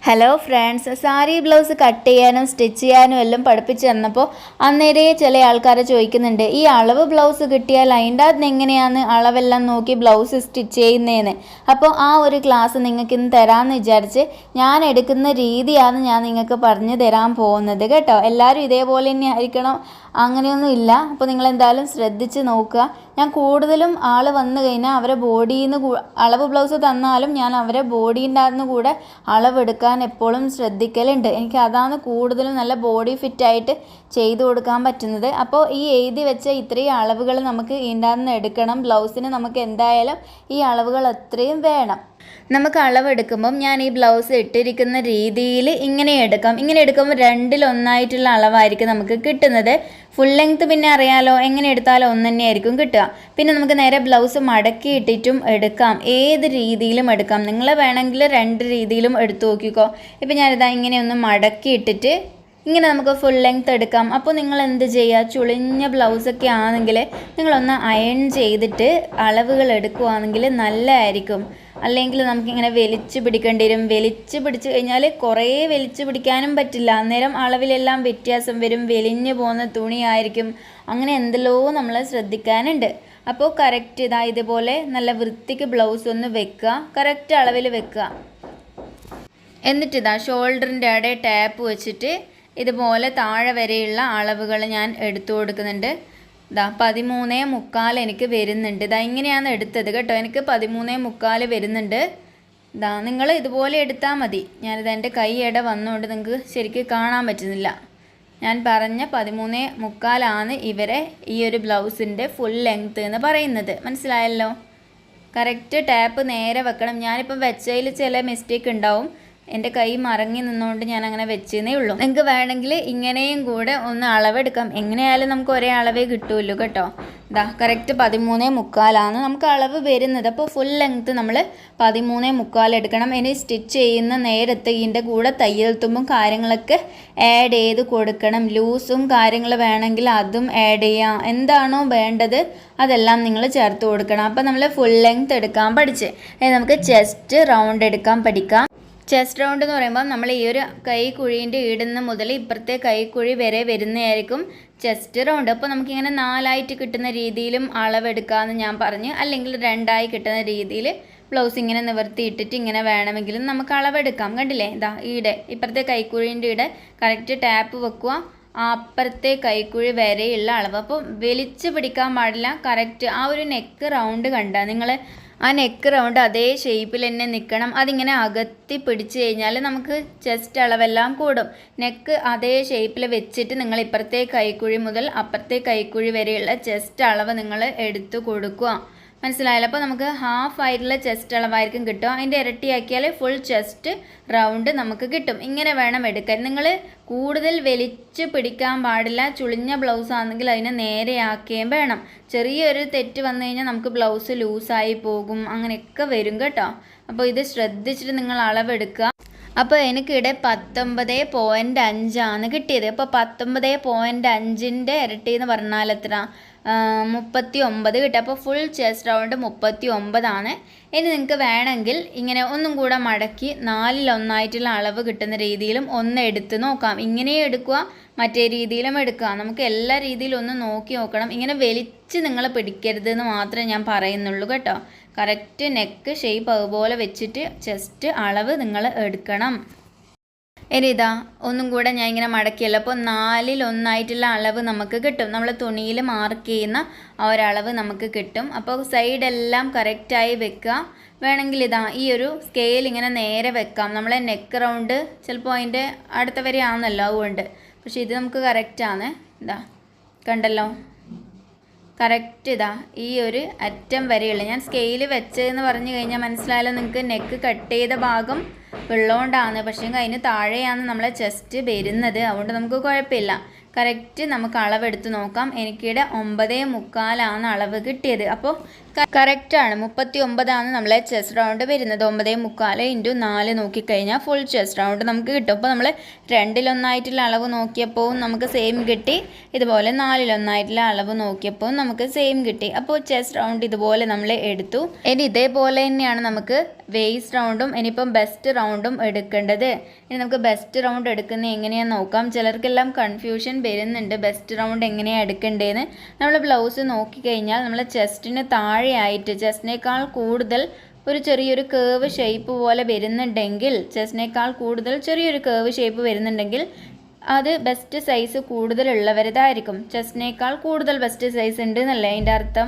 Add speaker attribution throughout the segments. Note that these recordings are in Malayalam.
Speaker 1: Hello friends, sari blouse cut ചെയ്യാനും സ്റ്റിച്ച് ചെയ്യാനും എല്ലാം പഠിപ്പിച്ച് തന്നപ്പോൾ അന്നേരേ ചില ആൾക്കാരെ ചോദിക്കുന്നുണ്ട്, ഈ അളവ് ബ്ലൗസ് കിട്ടിയാൽ അതിൻ്റെ അകത്ത് എങ്ങനെയാണ് അളവെല്ലാം നോക്കി ബ്ലൗസ് സ്റ്റിച്ച് ചെയ്യുന്നതെന്ന്. അപ്പോൾ ആ ഒരു ക്ലാസ് നിങ്ങൾക്ക് ഇന്ന് തരാമെന്ന് വിചാരിച്ച് ഞാൻ എടുക്കുന്ന രീതിയാണ് ഞാൻ നിങ്ങൾക്ക് പറഞ്ഞു തരാൻ പോകുന്നത് കേട്ടോ. എല്ലാവരും ഇതേപോലെ തന്നെ ആയിരിക്കണം അങ്ങനെയൊന്നും ഇല്ല. അപ്പോൾ നിങ്ങൾ എന്തായാലും ശ്രദ്ധിച്ച് നോക്കുക. ഞാൻ കൂടുതലും ആൾ വന്നു കഴിഞ്ഞാൽ അവരെ ബോഡിയിൽ നിന്ന് അളവ് ബ്ലൗസ് തന്നാലും ഞാൻ അവരെ ബോഡീൻ്റെ അകത്തുനിന്ന് കൂടെ അളവെടുക്കാൻ എപ്പോഴും ശ്രദ്ധിക്കലുണ്ട്. എനിക്ക് അതാണ് കൂടുതലും നല്ല ബോഡി ഫിറ്റായിട്ട് ചെയ്തു കൊടുക്കാൻ പറ്റുന്നത്. അപ്പോൾ ഈ എഴുതി വെച്ച ഇത്രയും അളവുകൾ നമുക്ക് ഇതിൻ്റെ അകത്ത് നിന്ന് എടുക്കണം. ബ്ലൗസിന് നമുക്ക് എന്തായാലും ഈ അളവുകൾ അത്രയും വേണം. നമുക്ക് അളവെടുക്കുമ്പം ഞാൻ ഈ ബ്ലൗസ് ഇട്ടിരിക്കുന്ന രീതിയിൽ ഇങ്ങനെ എടുക്കാം. ഇങ്ങനെ എടുക്കുമ്പോൾ 2-1 അളവായിരിക്കും നമുക്ക് കിട്ടുന്നത്. ഫുൾ ലെങ്ത്ത് പിന്നെ അറിയാലോ, എങ്ങനെ എടുത്താലും ഒന്ന് തന്നെയായിരിക്കും കിട്ടുക. പിന്നെ നമുക്ക് നേരെ ബ്ലൗസ് മടക്കി ഇട്ടിട്ടും എടുക്കാം, ഏത് രീതിയിലും എടുക്കാം. നിങ്ങൾ വേണമെങ്കിൽ 2 രീതിയിലും എടുത്തു നോക്കിക്കോ. ഇപ്പം ഞാനിതാ ഇങ്ങനെയൊന്ന് മടക്കി ഇട്ടിട്ട് ഇങ്ങനെ നമുക്ക് ഫുൾ ലെങ്ത്ത് എടുക്കാം. അപ്പോൾ നിങ്ങൾ എന്ത് ചെയ്യുക, ചുളിഞ്ഞ ബ്ലൗസൊക്കെ ആണെങ്കിൽ നിങ്ങളൊന്ന് അയൺ ചെയ്തിട്ട് അളവുകൾ എടുക്കുകയാണെങ്കിൽ നല്ലതായിരിക്കും. അല്ലെങ്കിൽ നമുക്കിങ്ങനെ വലിച്ചു പിടിക്കേണ്ടി വരും. വലിച്ചു പിടിച്ച് കഴിഞ്ഞാൽ കുറേ വലിച്ചു പിടിക്കാനും പറ്റില്ല. അന്നേരം അളവിലെല്ലാം വ്യത്യാസം വരും, വലിഞ്ഞു പോകുന്ന തുണിയായിരിക്കും. അങ്ങനെ എന്തെല്ലോ നമ്മൾ ശ്രദ്ധിക്കാനുണ്ട്. അപ്പോൾ കറക്റ്റ് ഇതുപോലെ നല്ല വൃത്തിക്ക് ബ്ലൗസ് ഒന്ന് വെക്കുക, കറക്റ്റ് അളവിൽ വെക്കുക. എന്നിട്ടിതാ ഷോൾഡറിൻ്റെ അവിടെ ടാപ്പ് വെച്ചിട്ട് ഇതുപോലെ താഴെ വരെയുള്ള അളവുകൾ ഞാൻ എടുത്തു കൊടുക്കുന്നുണ്ട്. 13.25 എനിക്ക് വരുന്നുണ്ട്. ഇങ്ങനെയാണ് എടുത്തത് കേട്ടോ. എനിക്ക് 13.25 വരുന്നുണ്ട്. നിങ്ങൾ ഇതുപോലെ എടുത്താൽ മതി. ഞാനിത് എൻ്റെ കൈയുടെ വന്നുകൊണ്ട് നിങ്ങൾക്ക് ശരിക്കും കാണാൻ പറ്റുന്നില്ല. ഞാൻ പറഞ്ഞ 13.25 ഇവരെ ഈ ഒരു ബ്ലൗസിൻ്റെ ഫുൾ ലെങ്ത്ത് എന്ന് പറയുന്നത്. മനസ്സിലായല്ലോ? കറക്റ്റ് ടാപ്പ് നേരെ വെക്കണം. ഞാനിപ്പം വെച്ചതിൽ ചില മിസ്റ്റേക്ക് ഉണ്ടാവും. എൻ്റെ കൈ മറങ്ങി നിന്നുകൊണ്ട് ഞാൻ അങ്ങനെ വെച്ചേ ഉള്ളൂ. നിങ്ങൾക്ക് വേണമെങ്കിൽ ഇങ്ങനെയും കൂടെ ഒന്ന് അളവെടുക്കാം. എങ്ങനെയായാലും നമുക്ക് ഒരേ അളവേ കിട്ടുമല്ലോ കേട്ടോ. കറക്റ്റ് 13.25 നമുക്ക് അളവ് വരുന്നത്. അപ്പോൾ ഫുൾ ലെങ്ത്ത് നമ്മൾ 13.25 എടുക്കണം. ഇനി സ്റ്റിച്ച് ചെയ്യുന്ന നേരത്ത് ഇതിൻ്റെ കൂടെ തയ്യൽ തുമ്പും കാര്യങ്ങളൊക്കെ ആഡ് ചെയ്ത് കൊടുക്കണം. ലൂസും കാര്യങ്ങൾ വേണമെങ്കിൽ അതും ആഡ് ചെയ്യാം. എന്താണോ വേണ്ടത് അതെല്ലാം നിങ്ങൾ ചേർത്ത് കൊടുക്കണം. അപ്പോൾ നമ്മൾ ഫുൾ ലെങ്ത്ത് എടുക്കാൻ പഠിച്ച് നമുക്ക് ചെസ്റ്റ് റൗണ്ട് എടുക്കാൻ പഠിക്കാം. ചെസ്റ്റ് റൗണ്ട് എന്ന് പറയുമ്പോൾ നമ്മൾ ഈ ഒരു കൈക്കുഴീൻ്റെ ഇടുന്ന മുതൽ ഇപ്പുറത്തെ കൈക്കുഴി വരെ വരുന്നതായിരിക്കും ചെസ്റ്റ് റൗണ്ട്. അപ്പോൾ നമുക്കിങ്ങനെ 4 കിട്ടുന്ന രീതിയിലും അളവെടുക്കാമെന്ന് ഞാൻ പറഞ്ഞു. അല്ലെങ്കിൽ 2 കിട്ടുന്ന രീതിയിൽ ബ്ലൗസ് ഇങ്ങനെ നിവർത്തിയിട്ടിട്ട് ഇങ്ങനെ വേണമെങ്കിലും നമുക്ക് അളവെടുക്കാം. കണ്ടില്ലേ? ഈടെ ഇപ്പുറത്തെ കൈക്കുഴീൻ്റെ ഇടെ കറക്റ്റ് ടാപ്പ് വെക്കുക. അപ്പുറത്തെ കൈക്കുഴി വരെയുള്ള അളവ്. അപ്പോൾ വലിച്ചു പിടിക്കാൻ പാടില്ല. കറക്റ്റ് ആ ഒരു നെക്ക് റൗണ്ട് കണ്ട നിങ്ങൾ, ആ നെക്ക് റൗണ്ട് അതേ ഷേപ്പിൽ തന്നെ നിൽക്കണം. അതിങ്ങനെ അകത്തി പിടിച്ച് കഴിഞ്ഞാൽ നമുക്ക് ചെസ്റ്റ് അളവെല്ലാം കൂടും. നെക്ക് അതേ ഷേപ്പിൽ വെച്ചിട്ട് നിങ്ങൾ ഇപ്പുറത്തെ കൈക്കുഴി മുതൽ അപ്പുറത്തെ കൈക്കുഴി വരെയുള്ള ചെസ്റ്റ് അളവ് നിങ്ങൾ എടുത്തു കൊടുക്കുക. മനസ്സിലായല്ലോ? അപ്പോൾ നമുക്ക് ഹാഫ് ആയിട്ടുള്ള ചെസ്റ്റ് അളവായിരിക്കും കിട്ടുക. അതിൻ്റെ ഇരട്ടിയാക്കിയാൽ ഫുൾ ചെസ്റ്റ് റൗണ്ട് നമുക്ക് കിട്ടും. ഇങ്ങനെ വേണം എടുക്കാൻ. നിങ്ങൾ കൂടുതൽ വലിച്ച് പിടിക്കാൻ പാടില്ല. ചുളിഞ്ഞ ബ്ലൗസ് ആണെങ്കിൽ അതിനെ നേരെയാക്കുകയും വേണം. ചെറിയൊരു തെറ്റ് വന്നു കഴിഞ്ഞാൽ നമുക്ക് ബ്ലൗസ് ലൂസായി പോകും, അങ്ങനെയൊക്കെ വരും കേട്ടോ. അപ്പോൾ ഇത് ശ്രദ്ധിച്ചിട്ട് നിങ്ങൾ അളവെടുക്കുക. അപ്പോൾ എനിക്കിവിടെ 19.5 കിട്ടിയത്. അപ്പോൾ 19.5 ഇരട്ടി എന്ന് പറഞ്ഞാൽ എത്ര? 39 കിട്ടും. അപ്പോൾ ഫുൾ ചെസ്റ്റ് റൗണ്ട് 39. ഇനി നിങ്ങൾക്ക് വേണമെങ്കിൽ ഇങ്ങനെ ഒന്നും കൂടെ മടക്കി 4-1 അളവ് കിട്ടുന്ന രീതിയിലും ഒന്ന് എടുത്ത് നോക്കാം. ഇങ്ങനെയും എടുക്കുക, മറ്റേ രീതിയിലും എടുക്കുക. നമുക്ക് എല്ലാ രീതിയിലും ഒന്ന് നോക്കി നോക്കണം. ഇങ്ങനെ വലിച്ച് നിങ്ങൾ പിടിക്കരുത് എന്ന് മാത്രമേ ഞാൻ പറയുന്നുള്ളൂ കേട്ടോ. കറക്റ്റ് നെക്ക് ഷേപ്പ് അതുപോലെ വെച്ചിട്ട് ചെസ്റ്റ് അളവ് നിങ്ങൾ എടുക്കണം. ഇനി ഒന്നും കൂടെ ഞാൻ ഇങ്ങനെ മടക്കിയല്ലോ. അപ്പോൾ 4-1 അളവ് നമുക്ക് കിട്ടും. നമ്മൾ തുണിയിൽ മാർക്ക് ചെയ്യുന്ന ആ ഒരളവ് നമുക്ക് കിട്ടും. അപ്പോൾ സൈഡെല്ലാം കറക്റ്റായി വെക്കുക. വേണമെങ്കിൽ ഈ ഒരു സ്കെയിൽ ഇങ്ങനെ നേരെ വെക്കാം. നമ്മളെ നെക്ക് റൗണ്ട് ചിലപ്പോൾ അതിൻ്റെ അടുത്ത വരെ ആണെന്നല്ലോ, അതുകൊണ്ട്. പക്ഷേ ഇത് നമുക്ക് കറക്റ്റാണ്. കണ്ടല്ലോ? കറക്റ്റ് ഈ ഒരു അറ്റം വരെയുള്ള ഞാൻ സ്കെയിൽ വെച്ചതെന്ന് പറഞ്ഞു കഴിഞ്ഞാൽ മനസ്സിലായാലും നിങ്ങൾക്ക്. നെക്ക് കട്ട് ചെയ്ത ഭാഗം ഉള്ളതുകൊണ്ടാണ്. പക്ഷേ അതിന് താഴെയാണ് നമ്മളെ ചെസ്റ്റ് വരുന്നത്. അതുകൊണ്ട് നമുക്ക് കുഴപ്പമില്ല. കറക്റ്റ് നമുക്ക് അളവെടുത്ത് നോക്കാം. എനിക്കിവിടെ 9.25 അളവ് കിട്ടിയത്. അപ്പോൾ കറക്റ്റാണ്, 39 നമ്മളെ ചെസ്റ്റ് റൗണ്ട് വരുന്നത്. 9.25 ഇൻറ്റു 4 നോക്കിക്കഴിഞ്ഞാൽ ഫുൾ ചെസ്റ്റ് റൗണ്ട് നമുക്ക് കിട്ടും. അപ്പോൾ നമ്മൾ 2-1 അളവ് നോക്കിയപ്പോൾ നമുക്ക് സെയിം കിട്ടി, ഇതുപോലെ 4-1 അളവ് നോക്കിയപ്പോൾ നമുക്ക് സെയിം കിട്ടി. അപ്പോൾ ചെസ്റ്റ് റൗണ്ട് ഇതുപോലെ നമ്മൾ എടുത്തു. ഇനി ഇതേപോലെ തന്നെയാണ് നമുക്ക് വേസ്റ്റ് റൗണ്ടും ഇനിയിപ്പം ബെസ്റ്റ് റൗണ്ടും എടുക്കേണ്ടത്. ഇനി നമുക്ക് ബെസ്റ്റ് റൗണ്ട് എടുക്കുന്നത് എങ്ങനെയാണെന്ന് നോക്കാം. ചിലർക്കെല്ലാം കൺഫ്യൂഷൻ വരുന്നുണ്ട് ബെസ്റ്റ് റൗണ്ട് എങ്ങനെയാണ് എടുക്കേണ്ടതെന്ന്. നമ്മൾ ബ്ലൗസ് നോക്കിക്കഴിഞ്ഞാൽ നമ്മൾ ചെസ്റ്റിന് താഴെയായിട്ട് ചെസ്റ്റിനേക്കാൾ കൂടുതൽ ഒരു ചെറിയൊരു കേവ് ഷേപ്പ് പോലെ വരുന്നുണ്ടെങ്കിൽ, ചെസ്റ്റിനേക്കാൾ കൂടുതൽ ചെറിയൊരു കേവ് ഷേപ്പ് വരുന്നുണ്ടെങ്കിൽ അത് ബെസ്റ്റ് സൈസ് കൂടുതലുള്ളവരതായിരിക്കും. ചെസ്റ്റിനേക്കാൾ കൂടുതൽ ബെസ്റ്റ് സൈസ് ഉണ്ട് എന്നല്ലേ അതിൻ്റെ അർത്ഥം.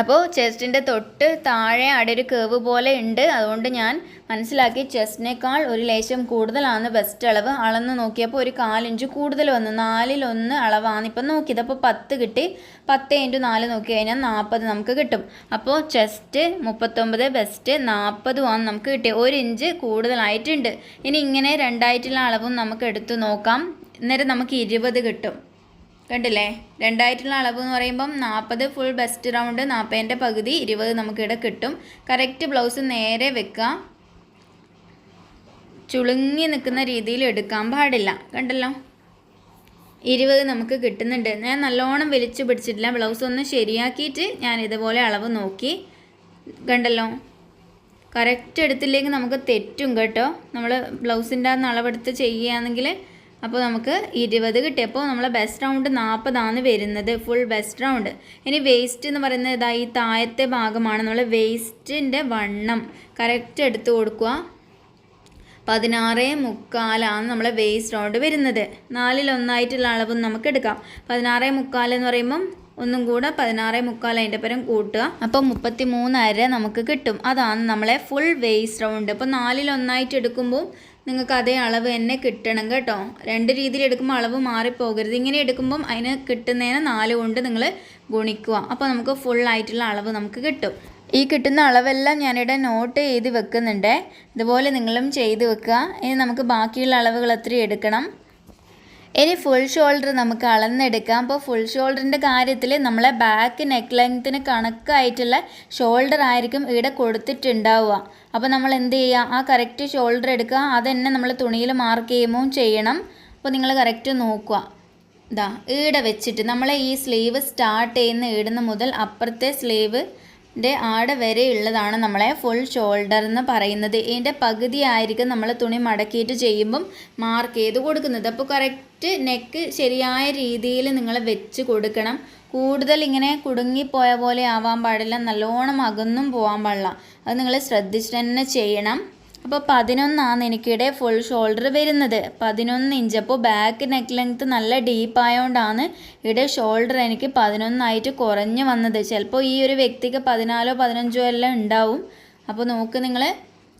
Speaker 1: അപ്പോൾ ചെസ്റ്റിൻ്റെ തൊട്ട് താഴെ അവിടെ ഒരു കേവ് പോലെ ഉണ്ട്. അതുകൊണ്ട് ഞാൻ മനസ്സിലാക്കി ചെസ്റ്റിനേക്കാൾ ഒരു ലേശം കൂടുതലാണ് ബെസ്റ്റ് അളവ്. അളന്ന് നോക്കിയപ്പോൾ ഒരു 4 ഇഞ്ച് കൂടുതൽ വന്നു. 4-1 അളവാണ് ഇപ്പം നോക്കിയത്. അപ്പോൾ 10 കിട്ടി. 10 ഇൻറ്റു 4 നോക്കി കഴിഞ്ഞാൽ 40 നമുക്ക് കിട്ടും. അപ്പോൾ ചെസ്റ്റ് 39, ബെസ്റ്റ് 40 നമുക്ക് കിട്ടി. 1 ഇഞ്ച് കൂടുതലായിട്ടുണ്ട്. ഇനി ഇങ്ങനെ രണ്ടായിട്ടുള്ള അളവും നമുക്ക് എടുത്തു നോക്കാം. അന്നേരം നമുക്ക് 20 കിട്ടും. കണ്ടില്ലേ, രണ്ടായിട്ടുള്ള അളവ് എന്ന് പറയുമ്പം 40 ഫുൾ ബെസ്റ്റ് റൗണ്ട്, 40ൻ്റെ പകുതി 20 നമുക്കിവിടെ കിട്ടും. കറക്റ്റ് ബ്ലൗസ് നേരെ വെക്കുക, ചുളുങ്ങി നിൽക്കുന്ന രീതിയിൽ എടുക്കാൻ പാടില്ല. കണ്ടല്ലോ, 20 നമുക്ക് കിട്ടുന്നുണ്ട്. ഞാൻ നല്ലോണം വലിച്ചു പിടിച്ചിട്ടില്ല, ബ്ലൗസ് ഒന്ന് ശരിയാക്കിയിട്ട് ഞാൻ ഇതുപോലെ അളവ് നോക്കി. കണ്ടല്ലോ, കറക്റ്റ് എടുത്തില്ലെങ്കിൽ നമുക്ക് തെറ്റും കേട്ടോ. നമ്മൾ ബ്ലൗസിൻ്റെ അളവെടുത്ത് ചെയ്യുകയാണെങ്കിൽ അപ്പോൾ നമുക്ക് 20 കിട്ടി. അപ്പോൾ നമ്മളെ ബെസ്റ്റ് റൗണ്ട് 40 വരുന്നത്, ഫുൾ ബെസ്റ്റ് റൗണ്ട്. ഇനി വേസ്റ്റ് എന്ന് പറയുന്നത് ഇതാ ഈ താഴത്തെ ഭാഗമാണ്. നമ്മൾ വേസ്റ്റിൻ്റെ വണ്ണം കറക്റ്റ് എടുത്ത് കൊടുക്കുക. 16.25 നമ്മളെ വേസ്റ്റ് റൗണ്ട് വരുന്നത്. 4-1 അളവും നമുക്ക് എടുക്കാം. 16.25 എന്ന് പറയുമ്പം ഒന്നും കൂടെ 16.25 അതിൻ്റെ പരം കൂട്ടുക. അപ്പോൾ 33.5 നമുക്ക് കിട്ടും. അതാണ് നമ്മളെ ഫുൾ വേസ്റ്റ് റൗണ്ട്. അപ്പോൾ 4-1 എടുക്കുമ്പോൾ നിങ്ങൾക്ക് അതേ അളവ് തന്നെ കിട്ടണം കേട്ടോ. 2 രീതിയിൽ എടുക്കുമ്പോൾ അളവ് മാറിപ്പോകരുത്. ഇങ്ങനെ എടുക്കുമ്പം അതിന് കിട്ടുന്നതിന് 4 കൊണ്ട് നിങ്ങൾ ഗുണിക്കുക. അപ്പോൾ നമുക്ക് ഫുൾ ആയിട്ടുള്ള അളവ് നമുക്ക് കിട്ടും. ഈ കിട്ടുന്ന അളവെല്ലാം ഞാനിവിടെ നോട്ട് ചെയ്ത് വെക്കുന്നുണ്ട്. ഇതുപോലെ നിങ്ങളും ചെയ്ത് വെക്കുക. ഇനി നമുക്ക് ബാക്കിയുള്ള അളവുകൾ എത്ര എടുക്കണം. ഇനി ഫുൾ ഷോൾഡർ നമുക്ക് അളന്നെടുക്കാം. അപ്പോൾ ഫുൾ ഷോൾഡറിൻ്റെ കാര്യത്തിൽ നമ്മളെ ബാക്ക് നെക്ക് ലെങ്ത്തിന് കണക്കായിട്ടുള്ള ഷോൾഡർ ആയിരിക്കും ഇവിടെ കൊടുത്തിട്ടുണ്ടാവുക. അപ്പോൾ നമ്മൾ എന്ത് ചെയ്യുക, ആ കറക്റ്റ് ഷോൾഡർ എടുക്കുക. അത് തന്നെ നമ്മൾ തുണിയിൽ മാർക്ക് ചെയ്യുമ്പോൾ ചെയ്യണം. അപ്പോൾ നിങ്ങൾ കറക്റ്റ് നോക്കുക. ഇതാ ഈടെ വെച്ചിട്ട് നമ്മൾ ഈ സ്ലീവ് സ്റ്റാർട്ട് ചെയ്യുന്ന ഈടുന്ന മുതൽ അപ്പുറത്തെ സ്ലീവിൻ്റെ ആടെ വരെ ഉള്ളതാണ് നമ്മളെ ഫുൾ ഷോൾഡർ എന്ന് പറയുന്നത്. ഇതിൻ്റെ പകുതി ആയിരിക്കും നമ്മൾ തുണി മടക്കിയിട്ട് ചെയ്യുമ്പം മാർക്ക് ചെയ്ത് കൊടുക്കുന്നത്. അപ്പോൾ കറക്റ്റ് നെക്ക് ശരിയായ രീതിയിൽ നിങ്ങൾ വെച്ച് കൊടുക്കണം. കൂടുതൽ ഇങ്ങനെ കുടുങ്ങിപ്പോയ പോലെ ആവാൻ പാടില്ല, നല്ലോണം അകന്നും പോകാൻ പാടില്ല. അത് നിങ്ങൾ ശ്രദ്ധിച്ചിട്ട് തന്നെ ചെയ്യണം. അപ്പോൾ 11 എനിക്കിടെ ഫുൾ ഷോൾഡർ വരുന്നത്, 11 ഇഞ്ച്. അപ്പോൾ ബാക്ക് നെക്ക് ലെങ്ത്ത് നല്ല ഡീപ്പായതുകൊണ്ടാണ് ഇവിടെ ഷോൾഡർ എനിക്ക് 11 കുറഞ്ഞു വന്നത്. ചിലപ്പോൾ ഈ ഒരു വ്യക്തിക്ക് 14-15 എല്ലാം ഉണ്ടാവും. അപ്പോൾ നോക്ക് നിങ്ങൾ,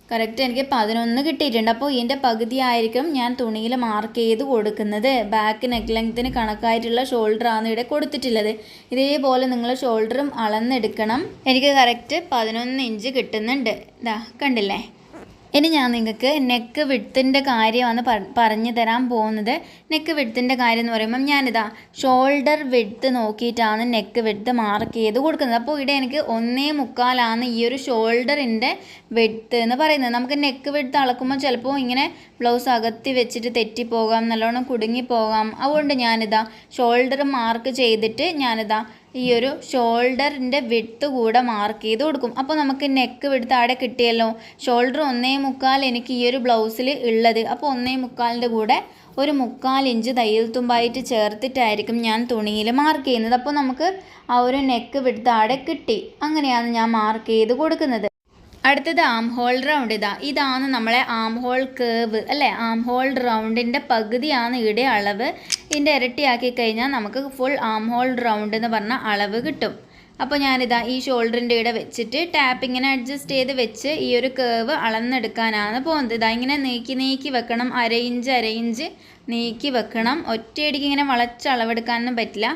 Speaker 1: കറക്റ്റ് എനിക്ക് 11 കിട്ടിയിട്ടുണ്ട്. അപ്പോൾ ഇതിൻ്റെ പകുതി ആയിരിക്കും ഞാൻ തുണിയിൽ മാർക്ക് ചെയ്ത് കൊടുക്കുന്നത്. ബാക്ക് നെക്ക് ലെങ്ത്തിന് കണക്കായിട്ടുള്ള ഷോൾഡറാണ് ഇവിടെ കൊടുത്തിട്ടുള്ളത്. ഇതേപോലെ നിങ്ങൾ ഷോൾഡറും അളന്നെടുക്കണം. എനിക്ക് കറക്റ്റ് 11 ഇഞ്ച് കിട്ടുന്നുണ്ട്. ഇതാ കണ്ടില്ലേ. ഇനി ഞാൻ നിങ്ങൾക്ക് നെക്ക് വിഡ്ത്തിൻ്റെ കാര്യമാണ് പറഞ്ഞു തരാൻ പോകുന്നത്. നെക്ക് വിഡ്ത്തിൻ്റെ കാര്യം എന്ന് പറയുമ്പം ഞാനിതാ ഷോൾഡർ വിഡ്ത്ത് നോക്കിയിട്ടാണ് നെക്ക് വിഡ്ത്ത് മാർക്ക് ചെയ്ത് കൊടുക്കുന്നത്. അപ്പോൾ ഇവിടെ എനിക്ക് 1.25 ഈ ഒരു ഷോൾഡറിൻ്റെ വിഡ്ത്ത് എന്ന് പറയുന്നത്. നമുക്ക് നെക്ക് വിഡ്ത്ത് അളക്കുമ്പോൾ ചിലപ്പോൾ ഇങ്ങനെ ബ്ലൗസ് അകത്തി വെച്ചിട്ട് തെറ്റിപ്പോകാം, നല്ലോണം കുടുങ്ങിപ്പോകാം. അതുകൊണ്ട് ഞാനിതാ ഷോൾഡർ മാർക്ക് ചെയ്തിട്ട് ഞാനിതാ ഈ ഒരു ഷോൾഡറിൻ്റെ വിഡ്ത്ത് കൂടെ മാർക്ക് ചെയ്ത് കൊടുക്കും. അപ്പോൾ നമുക്ക് നെക്ക് വിഡ്ത്ത് അവിടെ കിട്ടിയല്ലോ. ഷോൾഡർ 1.25 എനിക്ക് ഈ ഒരു ബ്ലൗസിൽ ഉള്ളത്. അപ്പോൾ 1.25ൻ്റെ കൂടെ ഒരു 1/4 ഇഞ്ച് തയ്യൽ തുമ്പായിട്ട് ചേർത്തിട്ടായിരിക്കും ഞാൻ തുണിയിൽ മാർക്ക് ചെയ്യുന്നത്. അപ്പോൾ നമുക്ക് ആ ഒരു നെക്ക് വിഡ്ത്ത് അവിടെ കിട്ടി. അങ്ങനെയാണ് ഞാൻ മാർക്ക് ചെയ്ത് കൊടുക്കുന്നത്. അടുത്തത് ആം ഹോൾ റൗണ്ട്. ഇതാണ് നമ്മളെ ആം ഹോൾ കേവ് അല്ലേ. ആം ഹോൾ റൗണ്ടിൻ്റെ പകുതിയാണ് ഇവിടെ അളവ്. ഇതിൻ്റെ ഇരട്ടിയാക്കി കഴിഞ്ഞാൽ നമുക്ക് ഫുൾ ആം ഹോൾ റൗണ്ട് എന്ന് പറഞ്ഞ അളവ് കിട്ടും. അപ്പോൾ ഞാനിതാ ഈ ഷോൾഡറിൻ്റെ ഇവിടെ വെച്ചിട്ട് ടാപ്പിങ്ങിനെ അഡ്ജസ്റ്റ് ചെയ്ത് വെച്ച് ഈ ഒരു കേവ് അളന്നെടുക്കാനാണ് പോകുന്നത്. ഇങ്ങനെ നീക്കി വെക്കണം. അര ഇഞ്ച് നീക്കി വെക്കണം. ഒറ്റയടിക്ക് ഇങ്ങനെ വളച്ച് അളവെടുക്കാനൊന്നും പറ്റില്ല.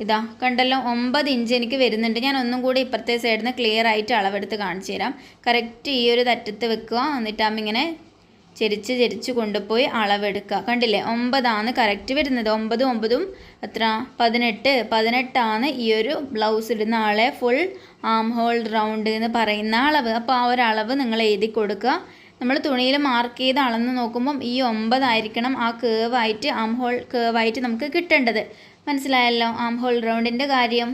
Speaker 1: ഇതാ കണ്ടല്ലോ, 9 ഇഞ്ച് എനിക്ക് വരുന്നുണ്ട്. ഞാൻ ഒന്നും കൂടി ഇപ്പുറത്തെ സൈഡിൽ നിന്ന് ക്ലിയർ ആയിട്ട് അളവെടുത്ത് കാണിച്ചു തരാം. കറക്റ്റ് ഈ ഒരു തറ്റത്ത് വെക്കുക. എന്നിട്ടാകുമ്പോൾ ഇങ്ങനെ ചെരിച്ച് കൊണ്ടുപോയി അളവെടുക്കുക. കണ്ടില്ലേ, 9 കറക്റ്റ് വരുന്നത്. 9 എത്ര 18 ഈ ഒരു ബ്ലൗസ് ഇടുന്ന ആളെ ഫുൾ ആം ഹോൾ റൗണ്ട് എന്ന് പറയുന്ന അളവ്. അപ്പോൾ ആ ഒരു അളവ് നിങ്ങൾ എഴുതി കൊടുക്കുക. നമ്മൾ തുണിയിൽ മാർക്ക് ചെയ്ത് അളന്ന് നോക്കുമ്പം ഈ 9 ആയിരിക്കണം ആ കേവായിട്ട്, ആം ഹോൾ കേവായിട്ട് നമുക്ക് കിട്ടേണ്ടത്. മനസ്സിലായല്ലോ ആം ഹോൾ റൗണ്ടിൻ്റെ കാര്യം.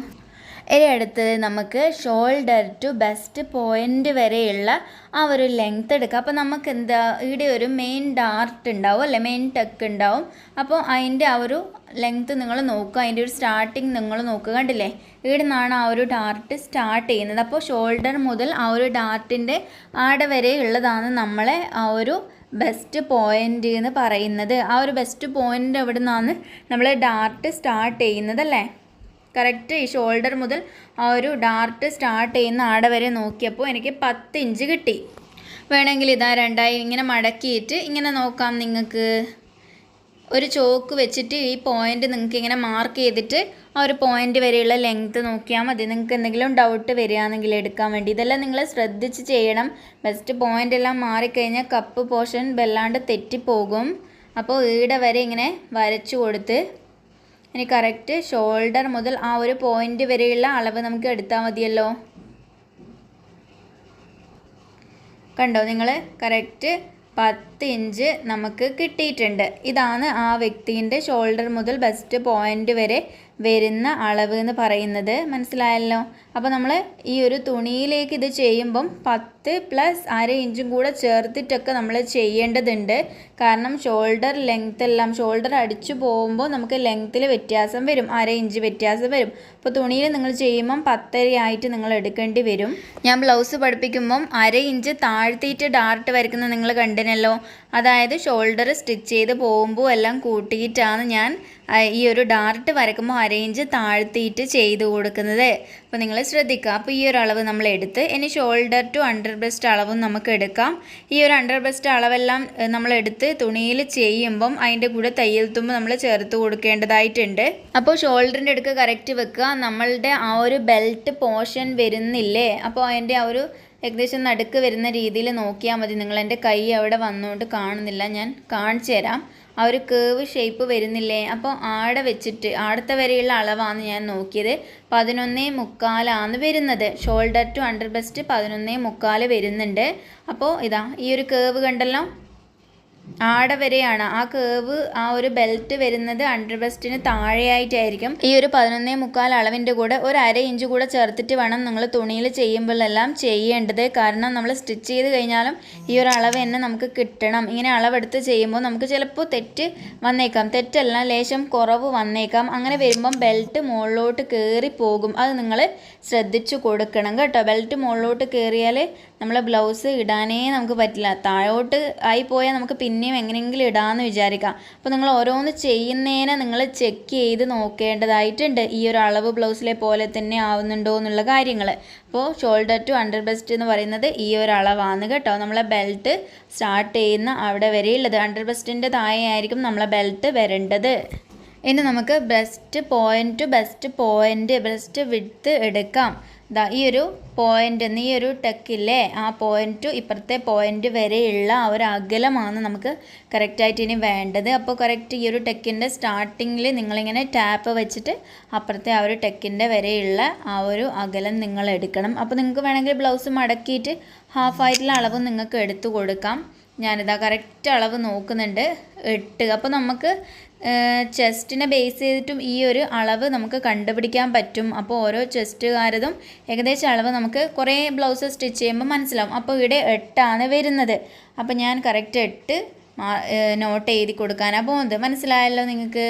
Speaker 1: ഇനി അടുത്തത് നമുക്ക് ഷോൾഡർ ടു ബെസ്റ്റ് പോയിൻ്റ് വരെയുള്ള ആ ഒരു ലെങ്ത് എടുക്കുക. അപ്പോൾ നമുക്ക് എന്താ ഇവിടെ ഒരു മെയിൻ ഡാർട്ട് ഉണ്ടാവും അല്ലേ, മെയിൻ ടക്ക് ഉണ്ടാവും. അപ്പോൾ അതിൻ്റെ ആ ഒരു ലെങ്ത്ത് നിങ്ങൾ നോക്കുക, അതിൻ്റെ ഒരു സ്റ്റാർട്ടിങ് നിങ്ങൾ നോക്കുക. കണ്ടില്ലേ, ഇവിടെ നിന്നാണ് ആ ഒരു ഡാർട്ട് സ്റ്റാർട്ട് ചെയ്യുന്നത്. അപ്പോൾ ഷോൾഡർ മുതൽ ആ ഒരു ഡാർട്ടിൻ്റെ ആടെ വരെ ഉള്ളതാണ് നമ്മളെ ആ ഒരു ബെസ്റ്റ് പോയിൻ്റ് എന്ന് പറയുന്നത്. ആ ഒരു ബെസ്റ്റ് പോയിൻ്റ് എവിടെ നിന്നാണ് നമ്മൾ ഡാർട്ട് സ്റ്റാർട്ട് ചെയ്യുന്നതല്ലേ. കറക്റ്റ് ഈ ഷോൾഡർ മുതൽ ആ ഒരു ഡാർട്ട് സ്റ്റാർട്ട് ചെയ്യുന്ന ആടെ വരെ നോക്കിയപ്പോൾ എനിക്ക് 10 ഇഞ്ച് കിട്ടി. വേണമെങ്കിൽ ഇതാ രണ്ടായി ഇങ്ങനെ മടക്കിയിട്ട് ഇങ്ങനെ നോക്കാം. നിങ്ങൾക്ക് ഒരു ചോക്ക് വെച്ചിട്ട് ഈ പോയിൻ്റ് നിങ്ങൾക്ക് ഇങ്ങനെ മാർക്ക് ചെയ്തിട്ട് ആ ഒരു പോയിൻ്റ് വരെയുള്ള ലെങ്ത്ത് നോക്കിയാൽ മതി. നിങ്ങൾക്ക് എന്തെങ്കിലും ഡൗട്ട് വരികയാണെങ്കിൽ എടുക്കാൻ വേണ്ടി. ഇതെല്ലാം നിങ്ങൾ ശ്രദ്ധിച്ച് ചെയ്യണം. ബെസ്റ്റ് പോയിൻ്റ് എല്ലാം മാറിക്കഴിഞ്ഞാൽ കപ്പ് പോർഷൻ വല്ലാണ്ട് തെറ്റിപ്പോകും. അപ്പോൾ ഈടെ വരെ ഇങ്ങനെ വരച്ചു കൊടുത്ത് ഇനി കറക്റ്റ് ഷോൾഡർ മുതൽ ആ ഒരു പോയിൻ്റ് വരെയുള്ള അളവ് നമുക്ക് എടുത്താൽ മതിയല്ലോ. കണ്ടോ നിങ്ങൾ, കറക്റ്റ് 10 ഇഞ്ച് നമുക്ക് കിട്ടിയിട്ടുണ്ട്. ഇതാണ് ആ വ്യക്തിൻ്റെ ഷോൾഡർ മുതൽ ബെസ്റ്റ് പോയിൻ്റ് വരെ വരുന്ന അളവ് എന്ന് പറയുന്നത്. മനസ്സിലായല്ലോ. അപ്പോൾ നമ്മൾ ഈ ഒരു തുണിയിലേക്ക് ഇത് ചെയ്യുമ്പം 10 + ½ ഇഞ്ചും കൂടെ ചേർത്തിട്ടൊക്കെ നമ്മൾ ചെയ്യേണ്ടതുണ്ട്. കാരണം ഷോൾഡർ ലെങ്ത് എല്ലാം ഷോൾഡർ അടിച്ചു പോകുമ്പോൾ നമുക്ക് ലെങ്ത്തിൽ വ്യത്യാസം വരും, ½ ഇഞ്ച് വ്യത്യാസം വരും. അപ്പോൾ തുണിയിൽ നിങ്ങൾ ചെയ്യുമ്പം 10.5 ആയിട്ട് നിങ്ങൾ എടുക്കേണ്ടി വരും. ഞാൻ ബ്ലൗസ് പഠിപ്പിക്കുമ്പം ½ ഇഞ്ച് താഴ്ത്തിയിട്ട് ഡാർട്ട് വരയ്ക്കുന്നത് നിങ്ങൾ കണ്ടിനല്ലോ. അതായത് ഷോൾഡർ സ്റ്റിച്ച് ചെയ്ത് പോകുമ്പോൾ എല്ലാം കൂട്ടിയിട്ടാണ് ഞാൻ ഈ ഒരു ഡാർട്ട് വരയ്ക്കുമ്പോൾ ½ ഇഞ്ച് താഴ്ത്തിയിട്ട് ചെയ്ത് കൊടുക്കുന്നത്. അപ്പോൾ നിങ്ങൾ ശ്രദ്ധിക്കുക. അപ്പോൾ ഈ ഒരു അളവ് നമ്മൾ എടുത്ത് ഇനി ഷോൾഡർ ടു അണ്ടർ ബ്രസ്റ്റ് അളവും നമുക്ക് എടുക്കാം. ഈ ഒരു അണ്ടർ ബ്രസ്റ്റ് അളവെല്ലാം നമ്മൾ എടുത്ത് തുണിയിൽ ചെയ്യുമ്പം അതിൻ്റെ കൂടെ തയ്യൽ തുമ്പ് നമ്മൾ ചേർത്ത് കൊടുക്കേണ്ടതായിട്ടുണ്ട്. അപ്പോൾ ഷോൾഡറിൻ്റെ അടുക്ക് കറക്റ്റ് വെക്കുക. നമ്മളുടെ ആ ഒരു ബെൽറ്റ് പോർഷൻ വരുന്നില്ലേ, അപ്പോൾ അതിൻ്റെ ആ ഒരു ഏകദേശം നടുക്ക് വരുന്ന രീതിയിൽ നോക്കിയാൽ മതി. നിങ്ങൾ എൻ്റെ കൈ അവിടെ വന്നുകൊണ്ട് കാണുന്നില്ല, ഞാൻ കാണിച്ചു തരാം. ആ ഒരു കേവ് ഷേപ്പ് വരുന്നില്ലേ, അപ്പോൾ ആടെ വെച്ചിട്ട് ആടത്തെ വരെയുള്ള അളവാണ് ഞാൻ നോക്കിയത്. 11.25 വരുന്നത്. ഷോൾഡർ ടു അണ്ടർ ബ്രസ്റ്റ് 11.25 വരുന്നുണ്ട്. അപ്പോൾ ഇതാ ഈ ഒരു കേവ് കണ്ടല്ലോ, ആടെ വരെയാണ് ആ കേവ്. ആ ഒരു ബെൽറ്റ് വരുന്നത് അണ്ടർ ബ്രസ്റ്റിന് താഴെയായിട്ടായിരിക്കും. ഈ ഒരു 11.25 അളവിൻ്റെ കൂടെ ഒരു ½ ഇഞ്ച് കൂടെ ചേർത്തിട്ട് വേണം നിങ്ങൾ തുണിയിൽ ചെയ്യുമ്പോഴെല്ലാം ചെയ്യേണ്ടത്. കാരണം നമ്മൾ സ്റ്റിച്ച് ചെയ്ത് കഴിഞ്ഞാലും ഈ ഒരു അളവ് തന്നെ നമുക്ക് കിട്ടണം. ഇങ്ങനെ അളവെടുത്ത് ചെയ്യുമ്പോൾ നമുക്ക് ചിലപ്പോൾ തെറ്റ് വന്നേക്കാം, തെറ്റല്ല ലേശം കുറവ് വന്നേക്കാം. അങ്ങനെ വരുമ്പം ബെൽറ്റ് മുകളിലോട്ട് കയറി പോകും. അത് നിങ്ങൾ ശ്രദ്ധിച്ചു കൊടുക്കണം കേട്ടോ. ബെൽറ്റ് മുകളിലോട്ട് കയറിയാൽ നമ്മളെ ബ്ലൗസ് ഇടാനേ നമുക്ക് പറ്റില്ല. താഴോട്ട് ആയിപ്പോയാൽ നമുക്ക് പിന്നെയും എങ്ങനെയെങ്കിലും ഇടാമെന്ന് വിചാരിക്കാം. അപ്പോൾ നിങ്ങൾ ഓരോന്ന് ചെയ്യുന്നതിനെ നിങ്ങൾ ചെക്ക് ചെയ്ത് നോക്കേണ്ടതായിട്ടുണ്ട്. ഈ ഒരു അളവ് ബ്ലൗസിലെ പോലെ തന്നെ ആവുന്നുണ്ടോ എന്നുള്ള കാര്യങ്ങൾ. അപ്പോൾ ഷോൾഡർ ടു അണ്ടർ ബ്രസ്റ്റ് എന്ന് പറയുന്നത് ഈ ഒരു അളവാണ് കേട്ടോ. നമ്മളെ ബെൽറ്റ് സ്റ്റാർട്ട് ചെയ്യുന്ന അവിടെ വരെയുള്ളത്. അണ്ടർ ബ്രസ്റ്റിൻ്റെ താഴെ ആയിരിക്കും നമ്മളെ ബെൽറ്റ് വരേണ്ടത്. ഇനി നമുക്ക് breast point to best point breast width എടുക്കാം. ഈ ഒരു പോയിൻ്റ് ഈ ഒരു ടെക്കില്ലേ, ആ പോയിൻ്റ് ടു ഇപ്പുറത്തെ പോയിൻ്റ് വരെയുള്ള ആ ഒരു അകലമാണ് നമുക്ക് കറക്റ്റായിട്ട് ഇനി വേണ്ടത്. അപ്പോൾ കറക്റ്റ് ഈ ഒരു ടെക്കിൻ്റെ സ്റ്റാർട്ടിങ്ങിൽ നിങ്ങളിങ്ങനെ ടാപ്പ് വെച്ചിട്ട് അപ്പുറത്തെ ആ ഒരു ടെക്കിൻ്റെ വരെയുള്ള ആ ഒരു അകലം നിങ്ങൾ എടുക്കണം. അപ്പോൾ നിങ്ങൾക്ക് വേണമെങ്കിൽ ബ്ലൗസ് മടക്കിയിട്ട് ഹാഫായിട്ടുള്ള അളവ് നിങ്ങൾക്ക് എടുത്തു കൊടുക്കാം. ഞാനിതാ കറക്റ്റ് അളവ് നോക്കുന്നുണ്ട്, 8. അപ്പോൾ നമുക്ക് ചെസ്റ്റിനെ ബേസ് ചെയ്തിട്ടും ഈ ഒരു അളവ് നമുക്ക് കണ്ടുപിടിക്കാൻ പറ്റും. അപ്പോൾ ഓരോ ചെസ്റ്റുകാരതും ഏകദേശം അളവ് നമുക്ക് കുറേ ബ്ലൗസ് സ്റ്റിച്ച് ചെയ്യുമ്പോൾ മനസ്സിലാവും. അപ്പോൾ ഇവിടെ 8 വരുന്നത്. അപ്പോൾ ഞാൻ കറക്റ്റ് 8 നോട്ട് എഴുതി കൊടുക്കാനാണ് പോകുന്നത്. മനസ്സിലായല്ലോ നിങ്ങൾക്ക്.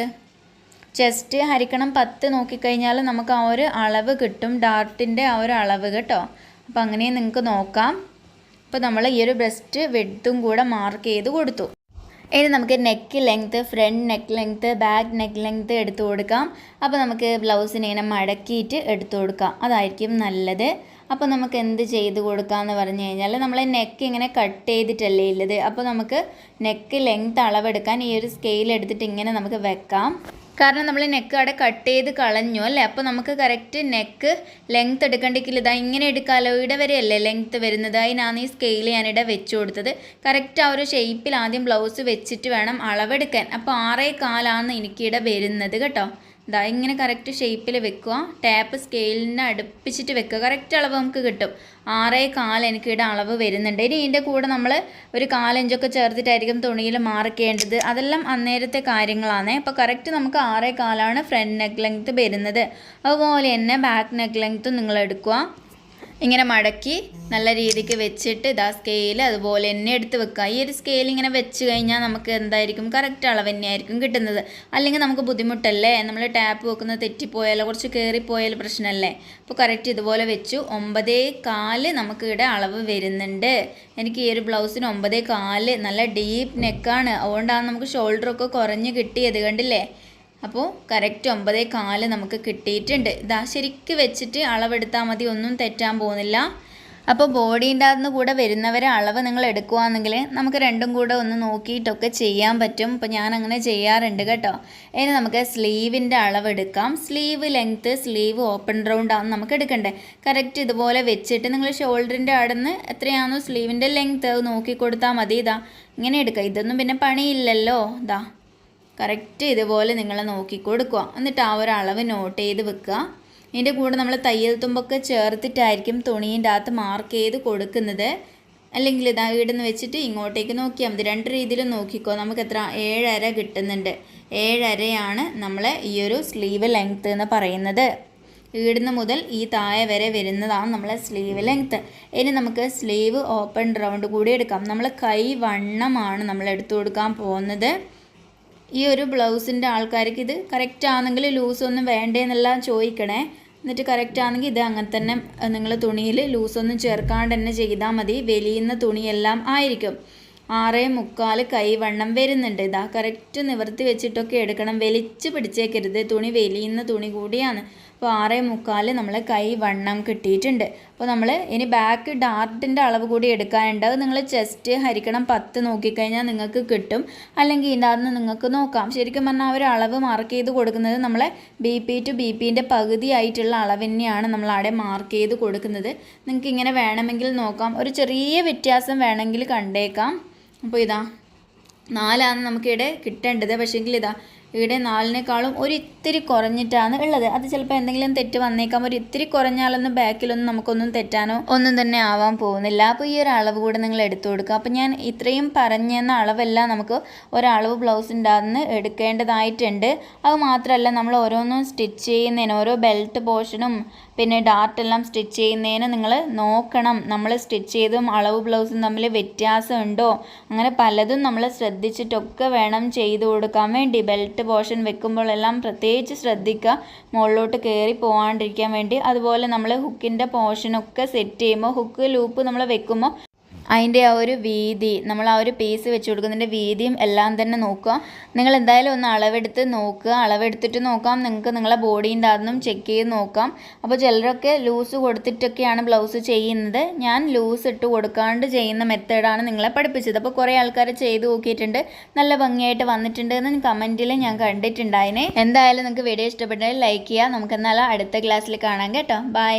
Speaker 1: ചെസ്റ്റ് ഹരിക്കണം 10 നോക്കിക്കഴിഞ്ഞാൽ നമുക്ക് ആ ഒരു അളവ് കിട്ടും, ഡാർട്ടിൻ്റെ ആ ഒരു അളവ് കേട്ടോ. അപ്പോൾ അങ്ങനെ നിങ്ങൾക്ക് നോക്കാം. അപ്പോൾ നമ്മൾ ഈ ഒരു ബ്രസ്റ്റ് വിഡ്ത്തും കൂടെ മാർക്ക് ചെയ്ത് കൊടുത്തു. ഇനി നമുക്ക് neck length, front neck length, back neck length എടുത്തു കൊടുക്കാം. അപ്പോൾ നമുക്ക് ബ്ലൗസിനെ ഇങ്ങനെ മടക്കിയിട്ട് എടുത്തു കൊടുക്കാം, അതായിരിക്കും നല്ലത്. അപ്പോൾ നമുക്ക് എന്ത് ചെയ്ത് കൊടുക്കാമെന്ന് പറഞ്ഞു കഴിഞ്ഞാൽ നമ്മൾ നെക്ക് ഇങ്ങനെ കട്ട് ചെയ്തിട്ടല്ലേ ഉള്ളത്. അപ്പോൾ നമുക്ക് നെക്ക് ലെങ്ത്ത് അളവെടുക്കാൻ ഈ ഒരു സ്കെയിൽ എടുത്തിട്ട് ഇങ്ങനെ നമുക്ക് വെക്കാം. കാരണം നമ്മൾ നെക്ക് അവിടെ കട്ട് ചെയ്ത് കളഞ്ഞു അല്ലേ. അപ്പോൾ നമുക്ക് കറക്റ്റ് നെക്ക് ലെങ്ത്ത് എടുക്കണ്ടെങ്കിൽ ഇതാ ഇങ്ങനെ എടുക്കാമല്ലോ. ഇവിടെ വരെയല്ലേ ലെങ്ത്ത് വരുന്നത്. അതിനാണ് ഈ സ്കെയിൽ ഞാനിവിടെ വെച്ച് കൊടുത്തത്. കറക്റ്റ് ആ ഒരു ഷേപ്പിൽ ആദ്യം ബ്ലൗസ് വെച്ചിട്ട് വേണം അളവെടുക്കാൻ. അപ്പോൾ 6.25 എനിക്കിവിടെ വരുന്നത് കേട്ടോ. ഇതാ ഇങ്ങനെ കറക്റ്റ് ഷേപ്പിൽ വെക്കുക. ടാപ്പ് സ്കെയിലിനെ അടുപ്പിച്ചിട്ട് വെക്കുക. കറക്റ്റ് അളവ് നമുക്ക് കിട്ടും. 6.25 എനിക്കിവിടെ അളവ് വരുന്നുണ്ട്. ഇനി ഇതിൻ്റെ കൂടെ നമ്മൾ ഒരു 4 ഇഞ്ചൊക്കെ ചേർത്തിട്ടായിരിക്കും തുണിയിൽ മാർക്കേണ്ടത്. അതെല്ലാം അന്നേരത്തെ കാര്യങ്ങളാണ്. അപ്പോൾ കറക്റ്റ് നമുക്ക് 6.25 ഫ്രണ്ട് നെക്ക് ലെങ്ത്ത് വരുന്നത്. അതുപോലെ തന്നെ ബാക്ക് നെക്ക് ലെങ്ത്തും നിങ്ങൾ എടുക്കുക. ഇങ്ങനെ മടക്കി നല്ല രീതിക്ക് വെച്ചിട്ട് ഇതാ സ്കെയിൽ അതുപോലെ തന്നെ എടുത്ത് വെക്കുക. ഈ ഒരു സ്കെയിൽ ഇങ്ങനെ വെച്ച് കഴിഞ്ഞാൽ നമുക്ക് എന്തായിരിക്കും കറക്റ്റ് അളവ് തന്നെയായിരിക്കും കിട്ടുന്നത്. അല്ലെങ്കിൽ നമുക്ക് ബുദ്ധിമുട്ടല്ലേ, നമ്മൾ ടാപ്പ് വെക്കുന്നത് തെറ്റിപ്പോയാലോ കുറച്ച് കയറിപ്പോയാലോ പ്രശ്നമല്ലേ. അപ്പോൾ കറക്റ്റ് ഇതുപോലെ വെച്ചു. 9.25 നമുക്ക് ഇവിടെ അളവ് വരുന്നുണ്ട്. എനിക്ക് ഈ ഒരു ബ്ലൗസിന് 9.25 നല്ല ഡീപ്പ് നെക്കാണ്. അതുകൊണ്ടാണ് നമുക്ക് ഷോൾഡറൊക്കെ കുറഞ്ഞ് കിട്ടിയത് കണ്ടില്ലേ. അപ്പോൾ കറക്റ്റ് 9.25 നമുക്ക് കിട്ടിയിട്ടുണ്ട്. ഇതാ ശരിക്ക് വെച്ചിട്ട് അളവെടുത്താൽ മതി, ഒന്നും തെറ്റാൻ പോകുന്നില്ല. അപ്പോൾ ബോഡീൻ്റെ അകത്തുനിന്ന് കൂടെ വരുന്നവരെ അളവ് നിങ്ങൾ എടുക്കുകയാണെങ്കിൽ നമുക്ക് രണ്ടും കൂടെ ഒന്ന് നോക്കിയിട്ടൊക്കെ ചെയ്യാൻ പറ്റും. അപ്പോൾ ഞാൻ അങ്ങനെ ചെയ്യാറുണ്ട് കേട്ടോ. ഇനി നമുക്ക് സ്ലീവിൻ്റെ അളവ് എടുക്കാം. സ്ലീവ് ലെങ്ത്ത്, സ്ലീവ് ഓപ്പൺ റൗണ്ടാണ് നമുക്ക് എടുക്കണ്ടേ. കറക്റ്റ് ഇതുപോലെ വെച്ചിട്ട് നിങ്ങൾ ഷോൾഡറിൻ്റെ അവിടെ നിന്ന് എത്രയാണോ സ്ലീവിൻ്റെ ലെങ്ത്ത് നോക്കി കൊടുത്താൽ മതി. ഇതാ ഇങ്ങനെ എടുക്കുക. ഇതൊന്നും പിന്നെ പണിയില്ലല്ലോ. ഇതാ കറക്റ്റ് ഇതുപോലെ നിങ്ങൾ നോക്കി കൊടുക്കുക. എന്നിട്ട് ആ ഒരു അളവ് നോട്ട് ചെയ്ത് വെക്കുക. ഇതിൻ്റെ കൂടെ നമ്മൾ തയ്യൽ തുമ്പൊക്കെ ചേർത്തിട്ടായിരിക്കും തുണീൻ്റെ അകത്ത് മാർക്ക് ചെയ്ത് കൊടുക്കുന്നത്. അല്ലെങ്കിൽ ഇതാ ഇവിടുന്ന് വെച്ചിട്ട് ഇങ്ങോട്ടേക്ക് നോക്കിയാൽ മതി. 2 രീതിയിലും നോക്കിക്കോ. നമുക്ക് എത്ര 7.5 കിട്ടുന്നുണ്ട്. 7.5 നമ്മൾ ഈ ഒരു സ്ലീവ് ലെങ്ത്ത് എന്ന് പറയുന്നത്. ഇവിടുന്ന് മുതൽ ഈ താഴെ വരെ വരുന്നതാണ് നമ്മളെ സ്ലീവ് ലെങ്ത്ത്. ഇനി നമുക്ക് സ്ലീവ് ഓപ്പൺ റൗണ്ട് കൂടി എടുക്കാം. നമ്മൾ കൈ വണ്ണമാണ് നമ്മൾ എടുത്തു കൊടുക്കാൻ പോകുന്നത്. ഈ ഒരു ബ്ലൗസിൻ്റെ ആൾക്കാർക്ക് ഇത് കറക്റ്റ് ആണെങ്കിൽ ലൂസൊന്നും വേണ്ടേന്നെല്ലാം ചോദിക്കണേ. എന്നിട്ട് കറക്റ്റ് ആണെങ്കിൽ ഇത് അങ്ങനെ തന്നെ നിങ്ങൾ തുണിയിൽ ലൂസൊന്നും ചേർക്കാണ്ട് തന്നെ ചെയ്താൽ മതി. വലിയുന്ന തുണിയെല്ലാം ആയിരിക്കും. 6.25 കൈവണ്ണം വരുന്നുണ്ട്. ഇതാ കറക്റ്റ് നിവർത്തി വെച്ചിട്ടൊക്കെ എടുക്കണം. വലിച്ച് പിടിച്ചേക്കരുത്, തുണി വലിയുന്ന തുണി കൂടിയാണ്. അപ്പോൾ 6.25 നമ്മൾ കൈവണ്ണം കിട്ടിയിട്ടുണ്ട്. അപ്പോൾ നമ്മൾ ഇനി ബാക്ക് ഡാർട്ടിൻ്റെ അളവ് കൂടി എടുക്കാനുണ്ട്. അത് നിങ്ങൾ ചെസ്റ്റ് ഹരിക്കണം 10 നോക്കിക്കഴിഞ്ഞാൽ നിങ്ങൾക്ക് കിട്ടും. അല്ലെങ്കിൽ ഇതിൻ്റെ അകത്ത് നിങ്ങൾക്ക് നോക്കാം. ശരിക്കും പറഞ്ഞാൽ ഒരു അളവ് മാർക്ക് ചെയ്ത് കൊടുക്കുന്നത് നമ്മളെ BP to BPൻ്റെ പകുതി ആയിട്ടുള്ള അളവ് തന്നെയാണ് നമ്മൾ അവിടെ മാർക്ക് ചെയ്ത് കൊടുക്കുന്നത്. നിങ്ങൾക്ക് ഇങ്ങനെ വേണമെങ്കിൽ നോക്കാം. ഒരു ചെറിയ വ്യത്യാസം വേണമെങ്കിൽ കണ്ടേക്കാം. അപ്പോൾ ഇതാ 4 നമുക്കിവിടെ കിട്ടേണ്ടത്. പക്ഷേങ്കിൽ ഇതാ ഇവിടെ 4-നേക്കാളും ഒരു ഇത്തിരി കുറഞ്ഞിട്ടാണ് ഉള്ളത്. അത് ചിലപ്പോൾ എന്തെങ്കിലും തെറ്റ് വന്നേക്കാം. ഒരു ഇത്തിരി കുറഞ്ഞാലൊന്നും ബാക്കിലൊന്നും നമുക്കൊന്നും തെറ്റാനോ ഒന്നും തന്നെ ആവാൻ പോകുന്നില്ല. അപ്പോൾ ഈ ഒരു അളവ് കൂടെ നിങ്ങൾ എടുത്തു കൊടുക്കുക. അപ്പോൾ ഞാൻ ഇത്രയും പറഞ്ഞെന്ന അളവെല്ലാം നമുക്ക് ഒരളവ് ബ്ലൗസിൻ്റെ അകത്ത് എടുക്കേണ്ടതായിട്ടുണ്ട്. അത് മാത്രമല്ല നമ്മൾ ഓരോന്നും സ്റ്റിച്ച് ചെയ്യുന്നതിന് ഓരോ ബെൽറ്റ് പോർഷനും പിന്നെ ഡാർട്ടെല്ലാം സ്റ്റിച്ച് ചെയ്യുന്നതിന് നിങ്ങൾ നോക്കണം. നമ്മൾ സ്റ്റിച്ച് ചെയ്തും അളവ് ബ്ലൗസും തമ്മിൽ വ്യത്യാസമുണ്ടോ, അങ്ങനെ പലതും നമ്മൾ ശ്രദ്ധിച്ചിട്ടൊക്കെ വേണം ചെയ്തു കൊടുക്കാൻ വേണ്ടി. ബെൽറ്റ് പോർഷൻ വെക്കുമ്പോഴെല്ലാം പ്രത്യേകിച്ച് ശ്രദ്ധിക്കുക, മുകളിലോട്ട് കയറി പോകാണ്ടിരിക്കാൻ വേണ്ടി. അതുപോലെ നമ്മൾ ഹുക്കിൻ്റെ പോർഷനൊക്കെ സെറ്റ് ചെയ്യുമ്പോൾ ഹുക്ക് ലൂപ്പ് നമ്മൾ വെക്കുമ്പോൾ അതിൻ്റെ ആ ഒരു വീതി, നമ്മൾ ആ ഒരു പീസ് വെച്ച് കൊടുക്കുന്നതിൻ്റെ വീതിയും എല്ലാം തന്നെ നോക്കുക. നിങ്ങൾ എന്തായാലും ഒന്ന് അളവെടുത്ത് നോക്കുക. അളവെടുത്തിട്ട് നോക്കാം. നിങ്ങൾക്ക് നിങ്ങളെ ബോഡീൻ്റെ അതൊന്നും ചെക്ക് ചെയ്ത് നോക്കാം. അപ്പോൾ ചിലരൊക്കെ ലൂസ് കൊടുത്തിട്ടൊക്കെയാണ് ബ്ലൗസ് ചെയ്യുന്നത്. ഞാൻ ലൂസ് ഇട്ട് കൊടുക്കാണ്ട് ചെയ്യുന്ന മെത്തേഡാണ് നിങ്ങളെ പഠിപ്പിച്ചത്. അപ്പോൾ കുറേ ആൾക്കാർ ചെയ്ത് നോക്കിയിട്ടുണ്ട്, നല്ല ഭംഗിയായിട്ട് വന്നിട്ടുണ്ട് എന്ന് കമൻറ്റിൽ ഞാൻ കണ്ടിട്ടുണ്ടായിനെ. എന്തായാലും നിങ്ങൾക്ക് വീഡിയോ ഇഷ്ടപ്പെട്ടെങ്കിൽ ലൈക്ക് ചെയ്യുക. നമുക്കെന്നാലും അടുത്ത ക്ലാസ്സിൽ കാണാം കേട്ടോ. ബൈ.